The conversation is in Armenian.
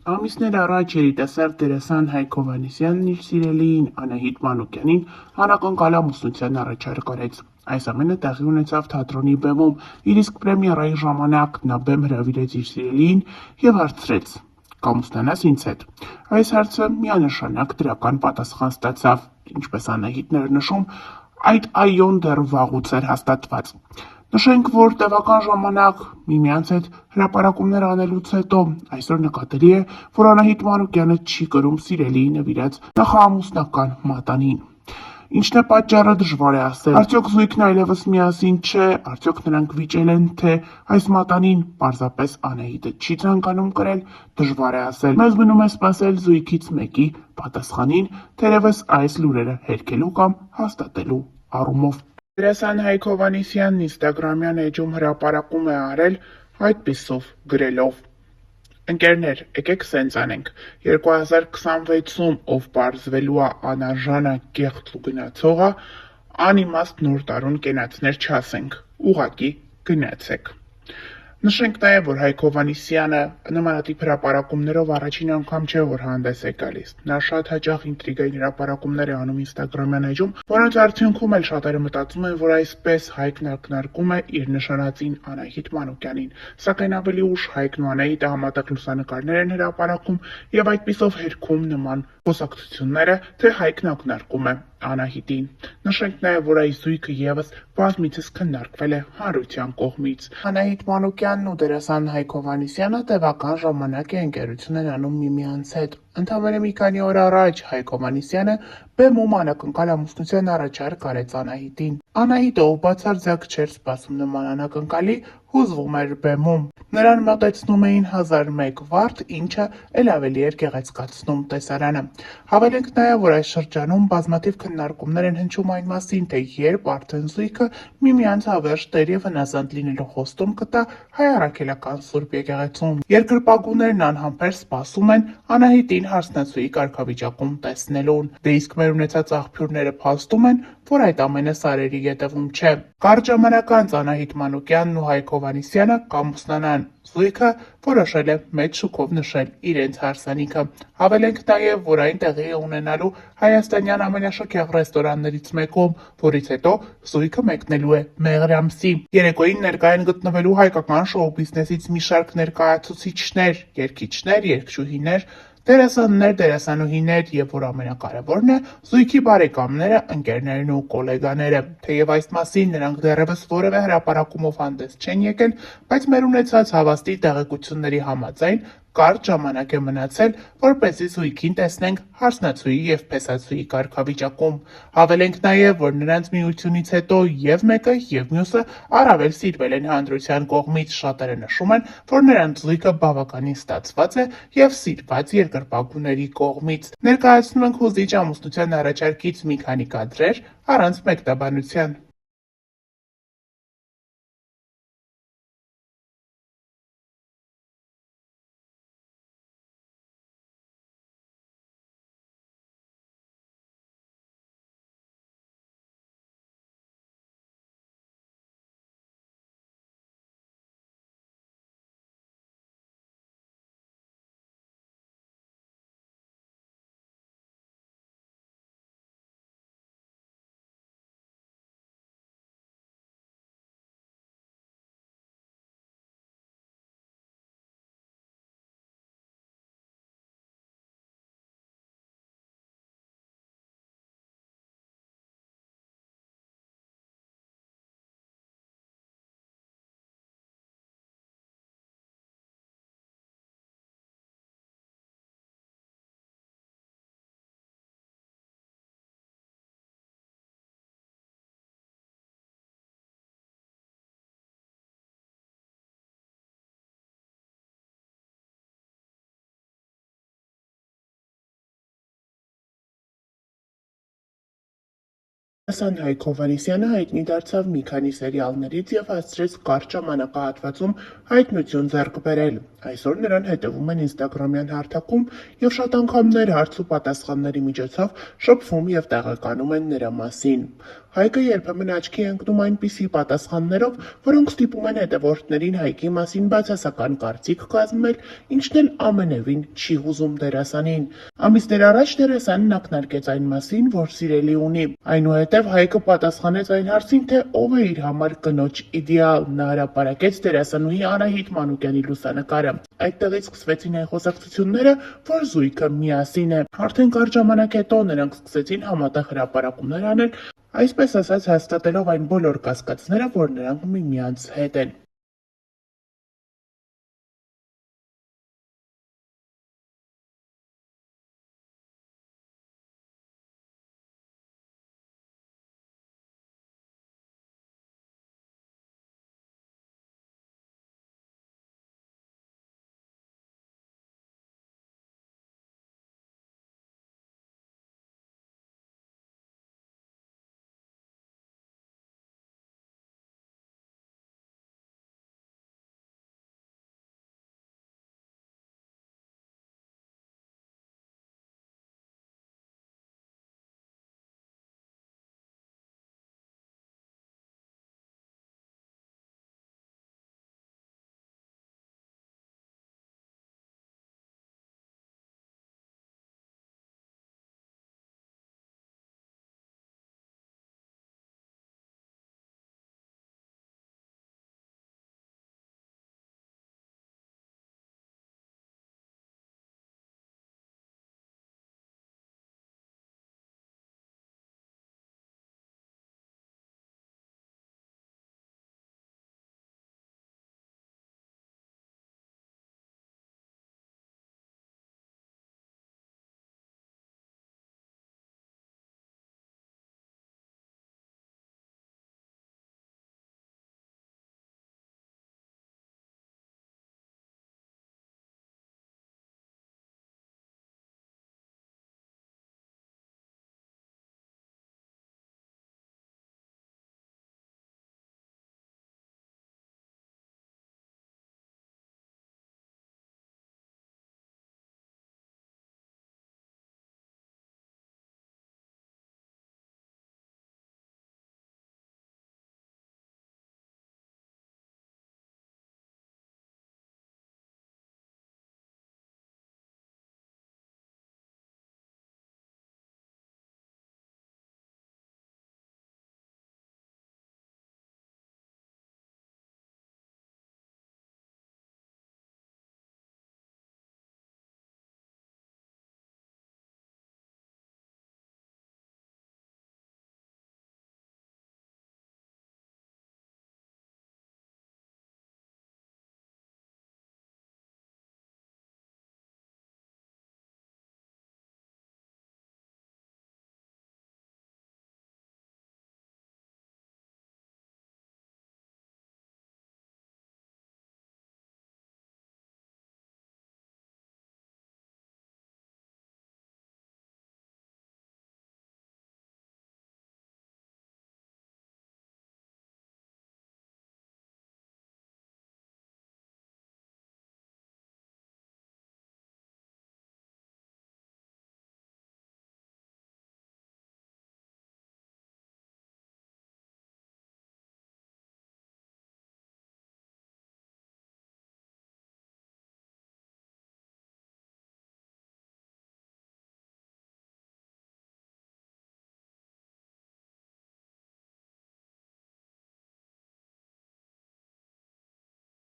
Ամիսներ առաջ երիտասարդ դերասան Հայկ Հովհաննիսյանն իր սիրելիին Անահիտ Մանուկյանին անակնկալ ամուսնության առաջարկ արեց։ Այս ամենը տեղի ունեցավ թատրոնի բեմում, իր իսկ պրեմիերայի ժամանակ նա բեմ հրավիրեց իր սիրելիին և հարցրեց. «Կամուսնանաս ինձ հետ»։ Այս հարցը միանշանակ դրական պատասխան ստացավ, ինչպես Անահիտն էր նշում, այդ այոն դեռ վաղուց էր հաստատված։ Նշենք, որ տևական ժամանակ միմյանց հետ հրապարակումներ անելուց հետո այսօր նկատելի է, որ Անահիտ Մանուկյանը չի կրում սիրելիի նվիրած նախաամուսնական մատանին։ Ինչն է պատճառը, դժվար է ասել։ Արդյոք զույգն այլևս միասին չէ, արդյոք նրանք վիճել են, թե այս մատանին պարզապես Անահիտը չի ցանկանում կրել, դժվար է ասել։ Մեզ մնում է սպասել զույգից մեկի պատասխանին, թերևս այս լուրերը հերքելու կամ հաստատելու առումով։ Դերասան Հայկ Հովհաննիսյանն ինստագրամյան էջում հրապարակում է արել այդպիսով գրելով. «Ընկերներ, եկեք սենց անենք, 2026-ում ով պարզվելու ա անարժանա կեղտ ու գնացողա, անիմաստ նոր տարուն կենացներ չասենք, ուղղակի գնացեք»։ Նշենք նաև, որ Հայկ Հովհաննիսյանը նմանատիպ հրապարակումներով առաջին անգամ չէ, որ հանդես է գալիս։ Նա շատ հաճախ ինտրիգային հրապարակումներ է անում ինստագրամյան էջում, որոնց արդյունքում էլ շատերը մտածում են, որ այսպես Հայկն ակնարկում է իր նշանածին Անահիտ Մանուկյանին, սակայն ավելի ուշ Հայկն ու Անահիտը համատեղ լուսանկարներ են հրապարակում և այդպիսով հերքում նման խոսակցությունները, թե Հայկն ակնարկում է Անահիտին։ Նշենք նաև, որ այս զույգը ևս բազմիցս քննարկվել է հանրության կողմից։ Անահիտ Մանուկյանն ու դերասան Հայկ Հովհաննիսյանը տևական ժամանակ է ընկերություն են անում միմյանց հետ։ Ընդամենը մի քանի օր առաջ Հայկ Հովհաննիսյանը բեմում անակնկալ ամուսնության առաջարկ արեց Անահիտին։ Անահիտը, ով բացարձակ չէր սպասում նման անակնկալի, հուզվում էր բեմում։ Նրան մոտեցնում էին 1001 վարդ, ինչը էլ ավելի էր գեղեցկացնում տեսարանը։ Հավելենք նաև, որ այս շրջանում բազմաթիվ քննարկումներ են հնչում այն մասին, թե երբ արդեն զույգը միմյանց հավերժ տեր և հնազանդ լինելու խոստում կտա Հայ Առաքելական Սուրբ եկեղեցում։ Երկրպագուներն անհամբեր սպասում են Անահիտին հարսնացուի կարգավիճակում տեսնելուն։ Դե իսկ մեր ունեցած աղբյուրները փաստում են, որ այդ ամենը սարերի ետևում չէ։ Կարճ ժամանակ անց Անահիտ Մանուկյանն ու Հայկ Հովհաննիսյանը կամուսնանան։ Զույգը որոշել է մեծ շուկով նշել իրենց հարսանիքը։ Հավելենք նաև, որ այն տեղի է ունենալու հայաստանյան ամենաշքեղ ռեստորաններից մեկում, որից հետո զույգը մեկնելու է Մեղրամսի։ Երեկոյին ներկա են գտնվելու հայկական շոու բիզնեսից մի շարք ներկայացուցիչներ, երգիչներ, երգչուհիներ, դերասաններ, դերասանուհիներ և որ ամենակարևորն է, զույգի բարեկամները, ընկերներն ու գոլեգաները։ Թեև այս մասին նրանք դեռևս որևէ հրապարակումով հանդես չեն եկել, բայց մեր ունեցած հավաստի տեղեկությունների համաձայն կարճ ժամանակ է մնացել, որպեսզի զույգին տեսնենք հարսնացուի և փեսացուի կարգավիճակում։ Հավելենք նաև, որ նրանց միությունից հետո և մեկը, և մյուսը առավել սիրվել են հանրության կողմից։ Շատերը նշում են, որ նրանց զույգը բավականին ստացված է և սիրված երկրպագուների կողմից։ Ներկայացնում ենք հուզիչ ամուսնության առաջարկից մի քանի կադրեր առանց մեկնաբանության։ Դերասան Հայկ Հովհաննիսյանը հայտնի դարձավ մի քանի սերիալներից և հասցրեց կարճ ժամանակահատվածում հայտնություն ձեռք բերել։ Այսօր նրան հետևում են Instagram-յան հարթակում և շատ անգամներ հարց ու պատասխանների միջոցով շփվում և տեղեկանում են նրա մասին։ Հայկը երբեմն աչքի է ընկնում այնպիսի պատասխաններով, որոնք ստիպում են հետևորդներին Հայկի մասին բացասական կարծիք կազմել, ինչն էլ ամենևին չի հուզում դերասանին։ Ամիսներ առաջ դերասանն ակնարկեց այն մասին, որ սիրելի ունի։ Այնուհետև Հայկը պատասխանեց այն հարցին, թե ով է իր համար կնոջ իդեալ։ Նա հրապարակեց դերասանուհի Անահիտ Մանուկյանի լուսանկարը։ Այդտեղից սկսվեցին այն խոսակցությունները, որ զույգը միասին է։ Արդեն կարճ ժամանակ հետո նրանք սկսեցին համատեղ հրապարակումներ անել, այսպես ասած հաստատելով այն բոլոր կասկածները, որ նրանք միմյանց հետ են։